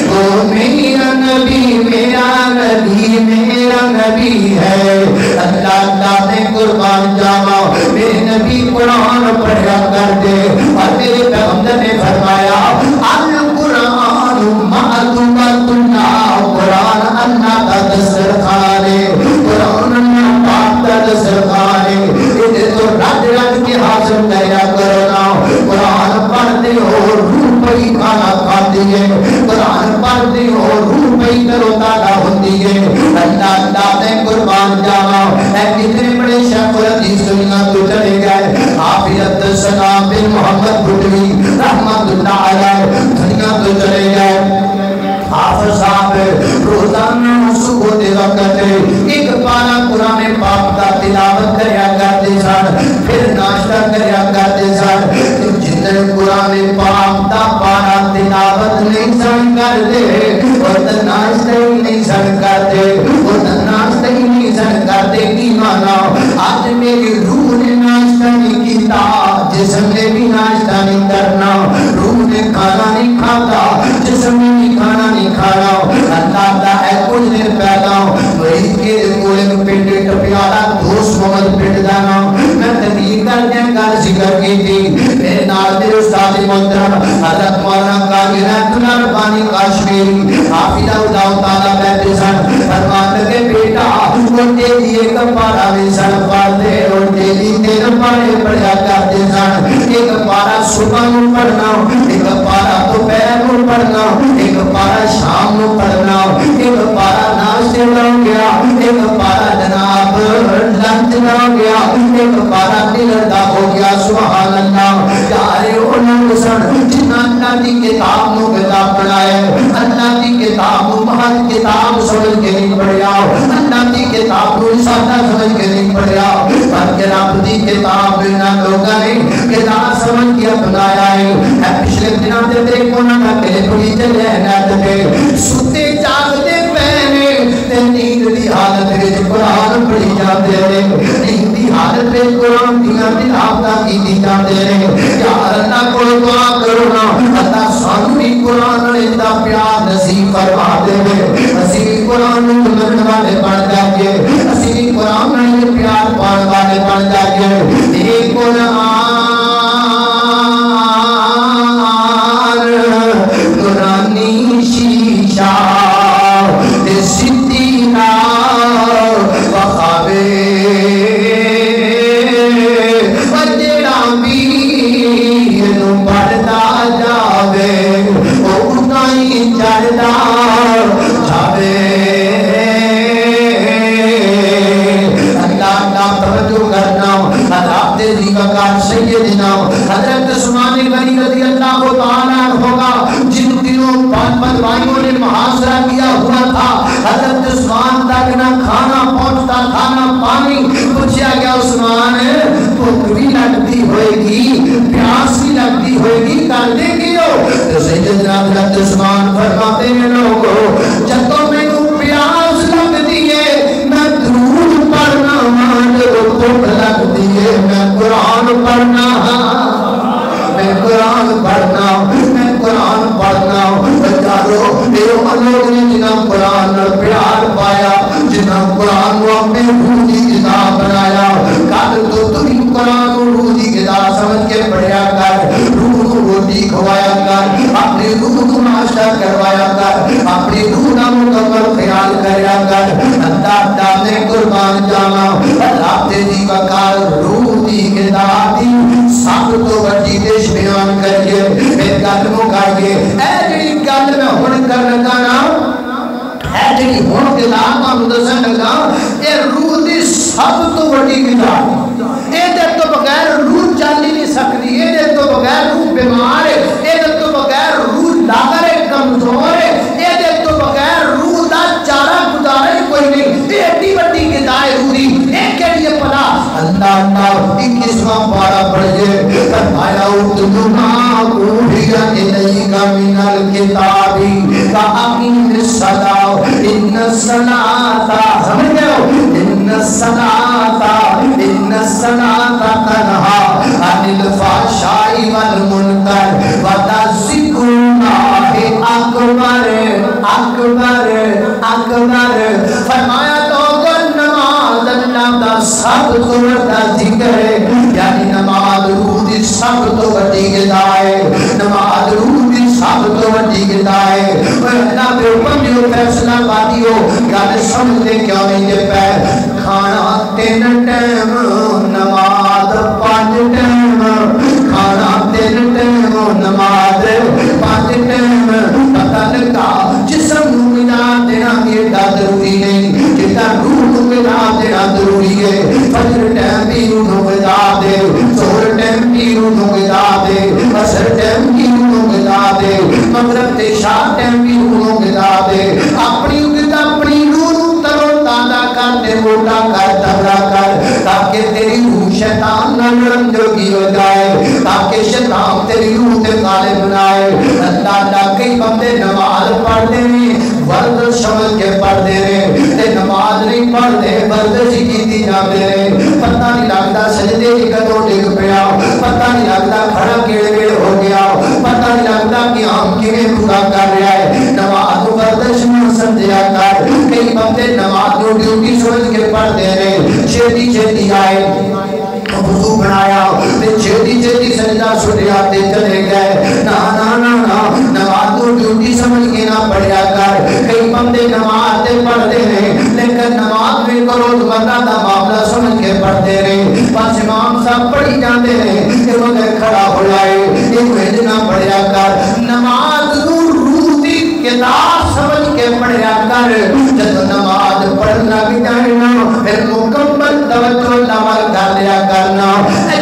وہ میرا نبی، میرا نبی، میرا نبی ہے۔ اللہ نے قربان جاوا میرے نبی قرآن پڑھا کر دے، اور میرے پیغمبر نے فرمایا القرآن معدومتنا، قرآن اللہ کا دسترخوان ہے، قرآن اللہ پاک کا دسترخوان ہے۔ اسے تو رج رج کے حاصل کیا کرنا، قرآن پڑھتے ہو روح پہ کھانا کھاتی ہے، قرآن پڑھتے ہو روح پہ تروتازہ ہوتی ہے۔ اللہ نے قربان جاوا اے کتنے بڑے شیخ الحدیث دنیا تو چلے گئے، حافظ عبدالسلام بن محمد بھٹوی رحمت اللہ علیہ دنیا تو چلے گئے۔ حافظ صاحب روزانہ صبح دے وقت ایک پارا قرآن پاک کا تلاوت کریا کرتے سن، پھر ناشتہ کریا کرتے سن۔ جتنے قرآن پاک کا پارا تلاوت نہیں سن کرتے، اور ناشتہ ہی نہیں سن کرتے، اور ناشتہ ہی نہیں سن کرتے کی مانا آج میری روح نے ناشتہ نہیں کیتا، جسم نے بھی ناشتہ نہیں کرنا، روح نے کھانا نہیں کھاتا، جسم نے بھی کھانا نہیں کھانا۔ اللہ دا ہے کچھ دن پہلا وہی کے کولے میں پنڈے ٹپیالا دوست محمد پنڈ دانا میں تدیر کرنے کا ذکر کی تھی، میرے نال میرے استاد محترم حضرت مولانا قاضی رحمت اللہ ربانی کاشمیری حافظ اللہ تعالیٰ بیٹھے سن، فرمان لگے بیٹا وہ تیری ایک پارا میں سن پڑھتے اور تیری تیر پارے پڑھا کرتے سن۔ ایک پارا صبح نو پڑھنا، ایک پارا دوپہر نو پڑھنا، ایک پارا شام نو پڑھنا، ایک پارا ناشتے نو گیا، ایک پارا جناب لنچ نو گیا، ایک پارا ڈنر دا ہو گیا. سبحان اللہ. پیارے انہوں سن جنہاں اللہ دی کتاب نو کتاب بنایا، اللہ دی کتاب نو محض کتاب سمجھ کے نہیں پڑھیا، اللہ دی کتاب نو سادہ سمجھ کے نہیں پڑھیا، بلکہ رب دی کتاب انہاں لوگاں نے کتاب سمجھ کے اپنایا ہے. پچھلے دنوں دے میرے کونا کا کلپ بھی چلے نیٹ پہ ستے جاگتے پہنے تے نیند دی حالت وچ قرآن پڑھی جاندے نے، نیند دی حالت وچ قرآن دیاں تلاوتاں کیتی جاندے نے. یار اللہ کو دعا کرو نا اللہ سانوں بھی قرآن دا پیار نصیب فرما دے، اسی بھی قرآن نوں منن والے بن جائیے، اسی بھی قرآن نال پیار پان والے بن جائیے. اے قرآن قرآنی شیشہ تے سدینا بخاوے وجڑا بھی نو پڑھدا جاوے او تائیں چڑھدا جاوے. توجہ کرنا حضرت دی وقار سیدنا حضرت عثمان غنی رضی اللہ تعالیٰ عنہ کا جن دنوں پانچ بھائیوں نے محاصرہ کیا ہوا تھا. حضرت عثمان تک نہ کھانا پہنچتا، کھانا پانی. پوچھا گیا عثمان بھوک بھی لگتی ہوئے گی، پیاس بھی لگتی ہوئے گی، کر دے گی ہو؟ تو سیدنا حضرت عثمان فرماتے ہیں لوگوں جب تو میں کو پیاس لگتی ہے میں درود پڑھنا، جب بھوک لگتی ہے میں قرآن پڑھنا، میں قرآن پڑھنا، میں قرآن پڑھنا. بچارو میرے لوگ نے جنہاں قرآن پیار پایا، جنہاں قرآن کو اپنے روح کی کتاب بنایا، کل تو تم قرآن کو روح کی کتاب سمجھ کے پڑھیا کر، روح کو روٹی کھوایا کر، اپنی روح کو ناشتہ کروایا کر، اپنی روح کا مکمل خیال کریا کر. اللہ تعالی قربان جانا اللہ تیری وقار روح کی کتاب دی سب تو بڑی دیش بیان کریے. ایک گل مکائیے اے جڑی گل میں ہن کر لگا نا، اے جڑی ہن کتاب تانوں دسن لگا، اے روح دی سب تو بڑی کتاب. اے دے تو بغیر روح چل ہی نہیں سکتی، اے دے تو بغیر روح بیمار ہے، اے دے تو بغیر روح لاغر ہے، کمزور ہے، اے دے تو بغیر روح دا چارہ گزارے کوئی نہیں. اے ایڈی بڑی کتاب روح دی، اے کیڑی پلا اللہ اللہ 21واں پارہ پڑھیے. فرمایا اتلو ما اوحی الیک من الکتاب فاقم الصلاۃ ان الصلاۃ، سمجھ گئے ہو، ان الصلاۃ تنہا عن الفحشاء والمنکر ولذکر اللہ اکبر اکبر اکبر. فرمایا تو نماز اللہ دا سب تو بڑا ذکر ہے، یعنی نماز روح دی سب تو بڑی غذا ہے، نماز روح دی سب تو بڑی غذا ہے. اللہ دے حکم جو فیصلہ پاتی ہو گل سمجھتے کیوں نہیں جے پہ کھانا 3 ٹائم، نماز 5 ٹائم، کھانا 3 ٹائم، نماز 5 ٹائم. پتہ لگا جسم نو ملا دینا ایڈا ضروری نہیں جتنا روح نو ملا دینا ضروری ہے. فجر ٹائم بھی روح نو ملا دے، ظہر ٹائم بھی روح نو ملا دے، عصر ٹائم بھی روح نو ملا دے، مغرب تے عشاء ٹائم بھی روح نو ملا دے. اپنی روح نو ترو تازہ کر دے، موٹا کر، تگڑا کر، تاکہ تیری روح شیطان نہ لڑن جوگی ہو جائے، تاکہ شیطان تیری روح تے غالب بنائے. اللہ کئی بندے نماز پڑھتے ہیں ورزش سمجھ کے پڑھتے ہیں، تے نماز نہیں پڑھتے ورزش کیتی جاندے ہیں. پتہ نہیں لگتا سجدے کی کدوں ڈگ پیا، پتہ نہیں لگتا کھڑا کیڑے ویڑے ہو گیا، پتہ نہیں لگتا کہ ہم کیویں پورا کر رہا ہے. نماز ورزش نہ سمجھیا کر. کئی بندے نماز کو ڈیوٹی سمجھ کے پڑھتے ہیں، چھیتی چھیتی آئے وضو بنایا تے چھیتی چھیتی سجدہ چھٹیا تے چلے گئے. نا نا نا نا نماز کو ڈیوٹی سمجھ کے نہ پڑھیا کر. کئی بندے نماز تے پڑھتے ہیں لیکن نماز میں روزمرہ دا معاملہ سمجھ کے پڑھتے ہیں. بس امام صاحب پڑھی جاندے ہیں کہ وہ کھڑا ہوا ہے یہ نہ پڑھیا کر نماز روح دی کتاب سمجھ کے پڑھیا کر جب نماز پڑھنا بھی جاننا پھر مکمل توجہ نماز کر لیا کرنا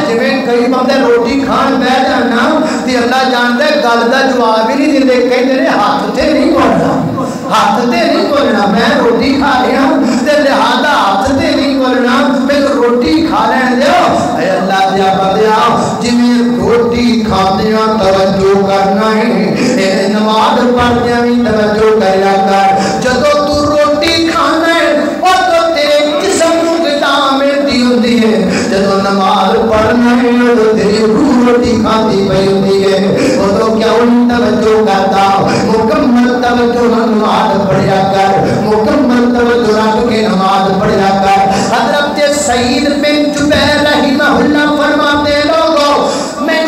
جویں کئی بندے روٹی کھان بہ جانا تے اللہ جاندا ہے گل دا جواب ہی نہیں دے کہندے نے ہاتھ تے نہیں بولنا ہاتھ تے نہیں بولنا میں روٹی کھا رہا تے لہذا ہاتھ تے نہیں بولنا میں روٹی کھا لین دیو اے اللہ دیا بندیا جویں روٹی کھاندیاں توجہ کرنا ہے اے نماز پڑھدیاں بھی توجہ کریا کر جدوں تو روٹی کھانا ہے اور تو تیرے جسم نوں غذا ملدی ہوندی ہے جدوں نماز پڑھنا ہے تو تیری روح روٹی کھاندی پئی ہوندی ہے اودوں کیا ان توجہ کردا مکمل توجہ نماز پڑھیا کر مکمل توجہ رکھ کے نماز پڑھیا کر حضرت سعید بن جبیر رحمہ اللہ فرماتے لوگوں میں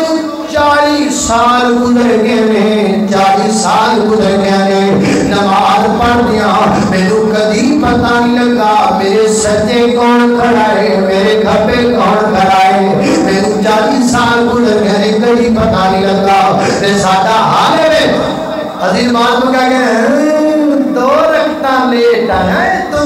40 سال گزر گئے 40 سال گزر گئے نماز پڑھدیاں مینوں کدی پتہ نہیں لگا میرے سجے کون کھڑا ہے میرے کھبے کون کھڑا ہے مینوں 40 سال گزر گئے کدی پتہ نہیں لگا تے ساڈا حال ہے عزیز بات کو کہہ گئے 2 رکعتاں لیٹ آیا ہے تو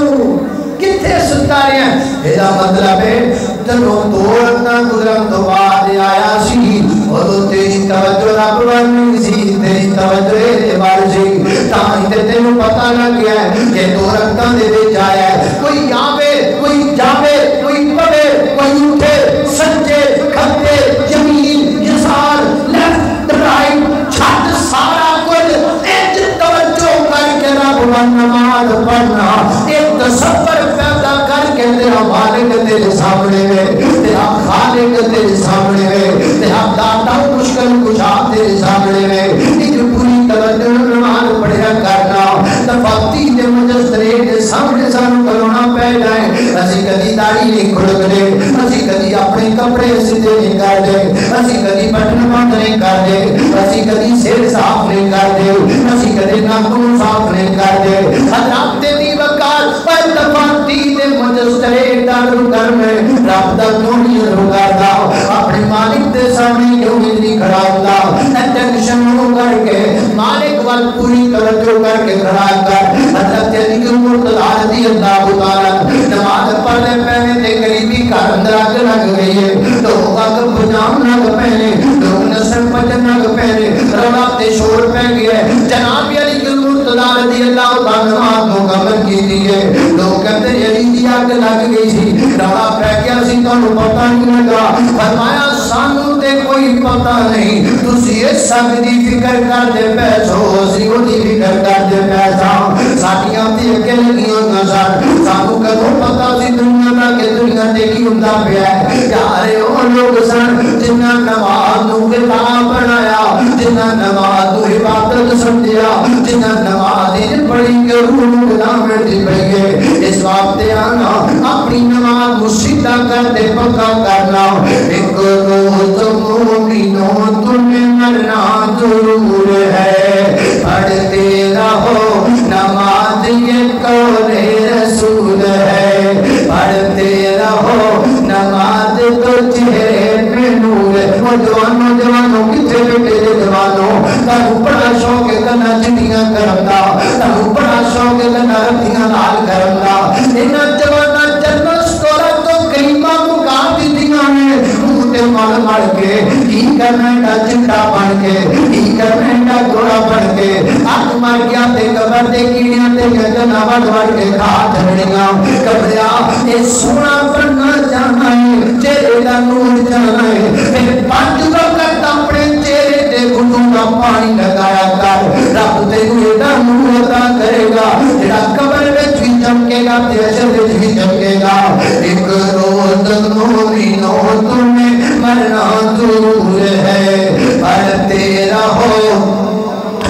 کتھے ستا رہے ہیں یہ مطلب ہے جب 2 رکعتاں گزرن تو بعد آیا سی اور تیری توجہ رب ورنی سی تیری توجہ اے بار سی تاں تے تینوں پتہ لگ گیا ہے کہ 2 رکعتاں دے وچ آیا ہے کوئی آوے کوئی جاوے کوئی پڑھے کوئی اٹھے سجے کھبے یمین یسار لیفٹ رائٹ چھت سارا کچھ اج توجہ کر کے رب نماز پڑھنا ایک تصور پیدا کر کے تیرا مالک تیرے سامنے ہے تیرا خالق تیرے سامنے ہے تیرا داتا مشکل کشا تیرے سامنے ہے ایک پوری توجہ نماز پڑھیا کرنا تفاقتی دے مجسرے کے سامنے سانو کرونا پہ جائے اسی کدی داڑھی نہیں کھڑک دے اسی کدی اپنے کپڑے سیدھے نہیں کر دے اسی کدی بٹن بند نہیں کر دے اسی کدی سر صاف نہیں کر دے اسی کدی ناخن صاف نہیں کر دے حضرات دی وقار پر تفاقتی دے مجسرے در کر میں رب دا کیوں نہیں رکھتا اپنے مالک دے سامنے کیوں نہیں کھڑا ہوتا ٹینشن ہو کر کے مالک وال پوری توجہ کر کے کھڑا کر حضرت علی مرتضی رضی اللہ تعالی نماز پڑھنے پہنے تے قریبی گھر اندر آگ لگ گئی ہے لوگ آگ بجام لگ پہنے لوگ نسل پجن لگ پہنے رولا تے شور پہ گیا ہے جناب علی مرتضی رضی اللہ تعالی نماز مکمل کی دیئے لوگ کہتے ہیں علی دی آگ لگ گئی سی رولا پہ گیا سی تو پتہ نہیں لگا فرمایا سانو تے کوئی پتہ نہیں تسی اس سب دی فکر کر دے پیسو سی وہ دی فکر کر دے پیسا ساتھیاں تے اکے لگیاں نظر سانو کدو پتہ سی دنیا دا کہ دنیا دے کی ہوندا پیا ہے یارے او لوگ سن جنہاں نماز نو کتاب بنایا جنہاں نماز نو عبادت سمجھیا جنہاں نماز ان پڑھی کے روح نو غلام دی پئی ہے اس وقت آنا اپنی نماز مصیدہ کر دے پکا کرنا ایک روز مومنوں تمہیں مرنا ضرور ہے پڑھتے رہو نماز یہ قول رسول ہے پڑھتے رہو نماز تو چہرے پہ نور ہے نوجوانوں کتنے بیٹے جوانوں تنو بڑا شوق ہے کنا چٹیاں کرمدا تنو بڑا شوق ہے کنا رتیاں لال کرمدا انہاں جوانا جنت سٹورا تو کریمہ مکا دیتیاں نے منہ تے مل مل کے کی کرنا ہے چٹا بن کے کی کرنا ہے گھوڑا بن کے اک مر گیا تے قبر تے کیڑیاں تے گجنا وڑ وڑ کے کھا چھڑیاں قبریا اے سونا بننا جانا ہے چہرے دا نور جانا ہے پھر 5 وقت اپنے چہرے تے گھٹوں کا پانی لگایا کر رب تینوں ایڈا نور عطا کرے گا جڑا قبر وچ بھی چمکے گا تے حشر وچ بھی چمکے گا ایک روز مومنوں تمہیں مرنا ضرور ہے پڑھتے رہو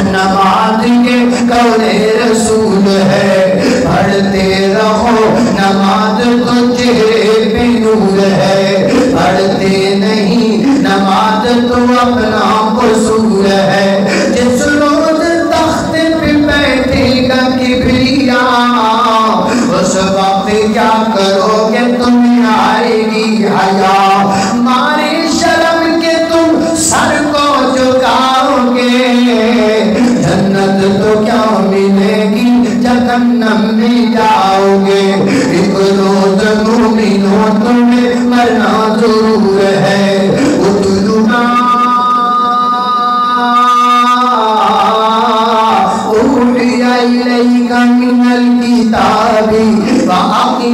نماز کے قول رسول ہے پڑھتے رہو نماز تو چہرے پہ نور ہے پڑھتے نہیں نماز تو اپنا قصور ہے جس روز تخت پہ بیٹھے گا کبریا اس وقت کیا کرو گے تمہیں آئے گی حیا مارے شرم کے تم